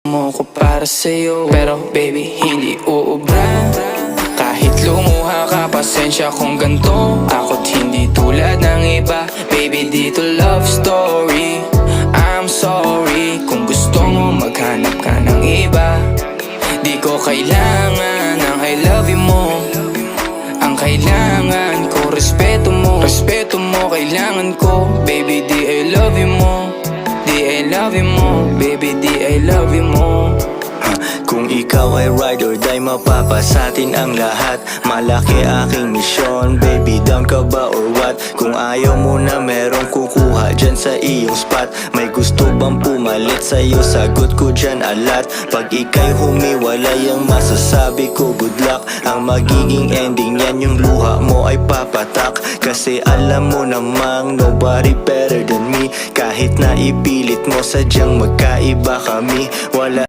mo ko para sa'yo, pero baby hindi uubra. Kahit lumuha ka, pasensya kung ganto. Ako't hindi tulad ng iba. Baby, dito love story. I'm sorry kung gusto mo maghanap ka ng iba. Di ko kailangan ng I love you mo. Ang kailangan ko, respeto mo. Respeto mo kailangan ko. Baby, di I love you mo. Di I love you mo. Baby, di I love you mo. Kung ikaw ay ride or die, mapapasatin ang lahat. Malaki aking misyon, baby, down ka ba or what? Kung ayaw mo na merong kukuha dyan sa iyong spot. May gusto bang pumalit sa'yo? Sagot ko dyan alat. Pag ika'y humiwalay, ang masasabi ko good luck. Ang magiging ending yan, yung luha mo ay papatak. Kasi alam mo namang nobody better than me. Kahit na ipilit mo, sadyang magkaiba kami. Wala